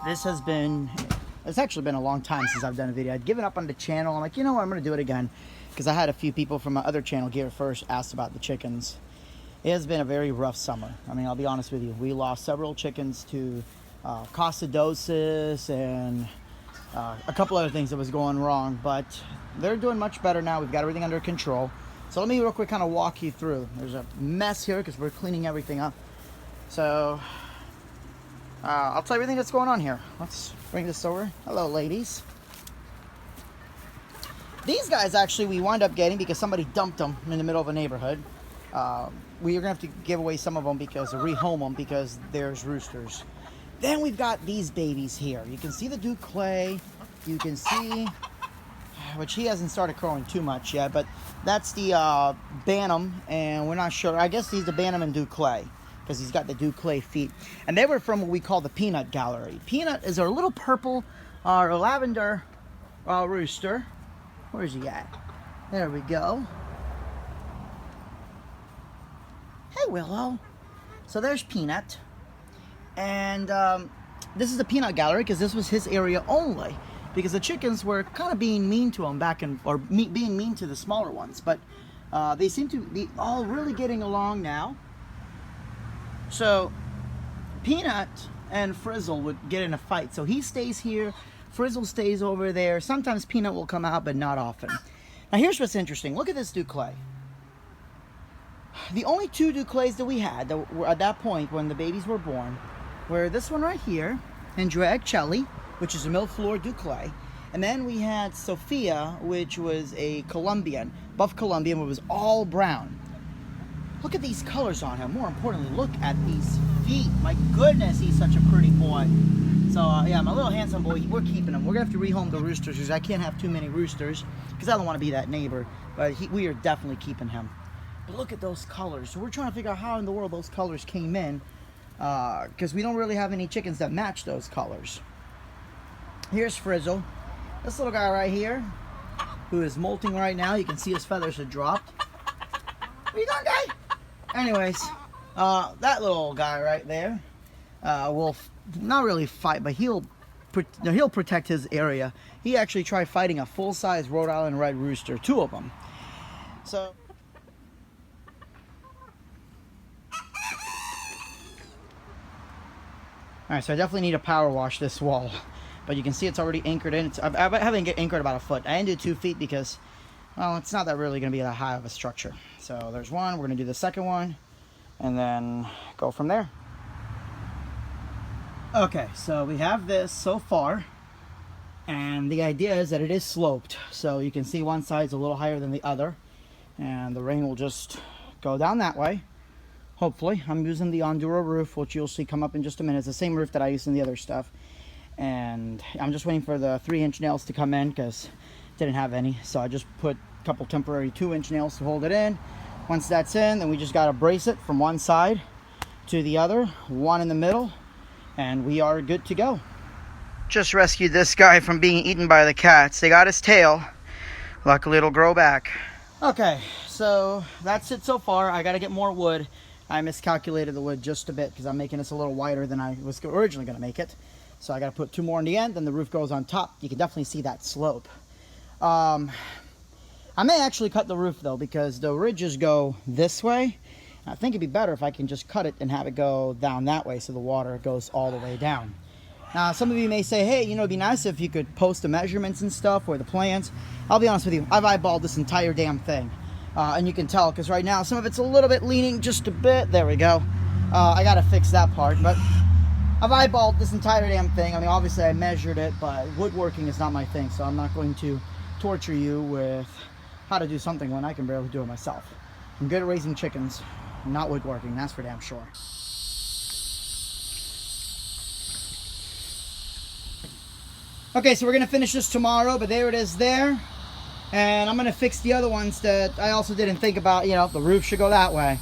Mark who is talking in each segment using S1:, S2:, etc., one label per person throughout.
S1: this has been, it's actually been a long time since I've done a video. I'd given up on the channel. I'm like, you know what, I'm going to do it again. Because I had a few people from my other channel, Gear First, asked about the chickens. It has been a very rough summer. I mean, I'll be honest with you. We lost several chickens to coccidosis and a couple other things that was going wrong. But they're doing much better now. We've got everything under control. So let me real quick kind of walk you through. There's a mess here because we're cleaning everything up. So I'll tell you everything that's going on here. Let's bring this over. Hello, ladies. These guys actually we wind up getting because somebody dumped them in the middle of a neighborhood. We are going to have to give away some of them because rehome them because there's roosters. Then we've got these babies here. You can see the Duke Clay. You can see, which he hasn't started crowing too much yet, but that's the Bantam, and we're not sure. I guess he's the Bantam and Duke Clay because he's got the Duke Clay feet. And they were from what we call the Peanut Gallery. Peanut is our little purple or lavender rooster. Where's he at? There we go. Hey, Willow. So there's Peanut. And this is the Peanut Gallery because this was his area only. Because the chickens were kind of being mean to him being mean to the smaller ones. But they seem to be all really getting along now. So Peanut and Frizzle would get in a fight. So he stays here. Frizzle stays over there. Sometimes Peanut will come out, but not often. Now here's what's interesting. Look at this Duke Clay. The only two Duke Clays that we had that were at that point when the babies were born were this one right here, Andrea Celli, which is a Mille-Fleur Duke Clay. And then we had Sophia, which was a Colombian, buff Colombian, which was all brown. Look at these colors on him. More importantly, look at these feet. My goodness, he's such a pretty boy. So yeah, my little handsome boy, we're keeping him. We're gonna have to rehome the roosters because I can't have too many roosters because I don't want to be that neighbor. But we are definitely keeping him. But look at those colors. So we're trying to figure out how in the world those colors came in because we don't really have any chickens that match those colors. Here's Frizzle, this little guy right here, who is molting right now. You can see his feathers have dropped. What are you doing, guy? Anyways, that little guy right there will not really fight, but he'll protect his area. He actually tried fighting a full-size Rhode Island Red Rooster, two of them. So alright, so I definitely need to power wash this wall. But you can see it's already anchored in. I'm having it anchored about a foot. I ended 2 feet because, well, it's not that really going to be that high of a structure. So there's one. We're going to do the second one. And then go from there. Okay, so we have this so far. And the idea is that it is sloped. So you can see one side's a little higher than the other. And the rain will just go down that way. Hopefully. I'm using the Ondura roof, which you'll see come up in just a minute. It's the same roof that I used in the other stuff. And I'm just waiting for the 3-inch nails to come in because didn't have any. So I just put a couple temporary 2-inch nails to hold it in. Once that's in, then we just got to brace it from one side to the other, one in the middle, and we are good to go. Just rescued this guy from being eaten by the cats. They got his tail. Luckily it'll grow back. Okay, so that's it so far. I got to get more wood. I miscalculated the wood just a bit because I'm making this a little wider than I was originally going to make it. So I got to put 2 more in the end, then the roof goes on top. You can definitely see that slope. I may actually cut the roof though because the ridges go this way. I think it'd be better if I can just cut it and have it go down that way so the water goes all the way down. Now some of you may say, hey, you know, it'd be nice if you could post the measurements and stuff or the plans. I'll be honest with you, I've eyeballed this entire damn thing. And you can tell because right now some of it's a little bit leaning just a bit. There we go. I got to fix that part, but I've eyeballed this entire damn thing. I mean, obviously I measured it, but woodworking is not my thing, so I'm not going to torture you with how to do something when I can barely do it myself. I'm good at raising chickens, not woodworking, that's for damn sure. Okay, so we're going to finish this tomorrow, but there it is there. And I'm going to fix the other ones that I also didn't think about. You know, the roof should go that way.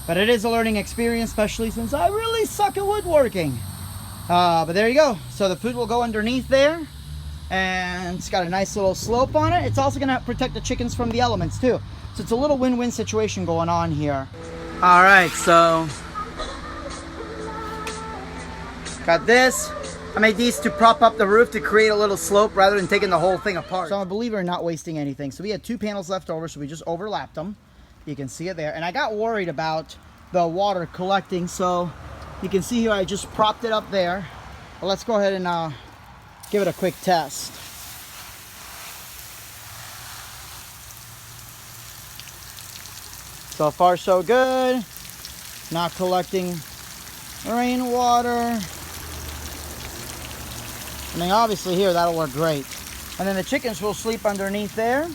S1: But it is a learning experience, especially since I really suck at woodworking. But there you go. So the food will go underneath there. And it's got a nice little slope on it. It's also going to protect the chickens from the elements too. So it's a little win-win situation going on here. All right, so got this. I made these to prop up the roof to create a little slope rather than taking the whole thing apart. So I'm a believer in not wasting anything. So we had 2 panels left over, so we just overlapped them. You can see it there. And I got worried about the water collecting, so you can see here I just propped it up there. Well, let's go ahead and give it a quick test. So far so good. Not collecting rainwater. I mean, obviously here that'll work great. And then the chickens will sleep underneath there.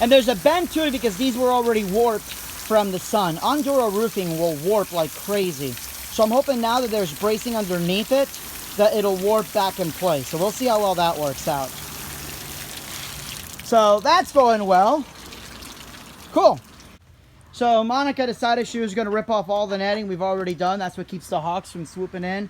S1: And there's a bend to it because these were already warped from the sun. Ondura roofing will warp like crazy. So I'm hoping now that there's bracing underneath it, that it'll warp back in place. So we'll see how well that works out. So that's going well. Cool. So Monica decided she was going to rip off all the netting we've already done. That's what keeps the hawks from swooping in.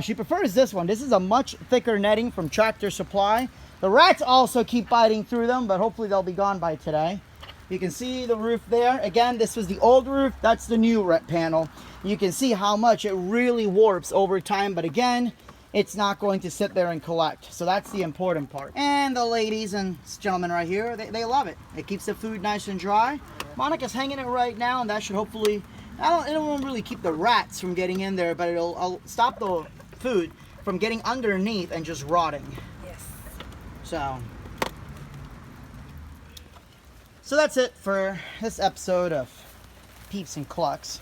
S1: She prefers this one. This is a much thicker netting from Tractor Supply. The rats also keep biting through them, but hopefully they'll be gone by today. You can see the roof there. Again, this was the old roof. That's the new panel. You can see how much it really warps over time, but again, it's not going to sit there and collect. So that's the important part. And the ladies and gentlemen right here, they love it. It keeps the food nice and dry. Monica's hanging it right now, and that should hopefully, it won't really keep the rats from getting in there, but I'll stop the food from getting underneath and just rotting.
S2: Yes.
S1: So that's it for this episode of Peeps and Clucks.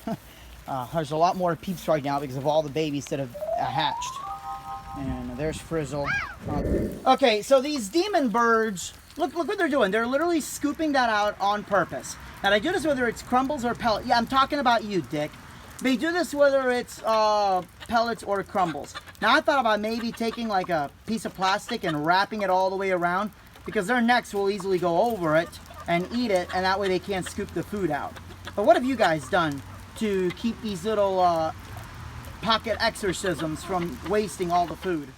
S1: There's a lot more peeps right now because of all the babies that have hatched. And there's Frizzle. Okay, so these demon birds, look what they're doing. They're literally scooping that out on purpose. Now they do this whether it's crumbles or pellets. Yeah, I'm talking about you, Dick. They do this whether it's pellets or crumbles. Now I thought about maybe taking like a piece of plastic and wrapping it all the way around because their necks will easily go over it and eat it, and that way they can't scoop the food out. But what have you guys done to keep these little pocket exorcisms from wasting all the food?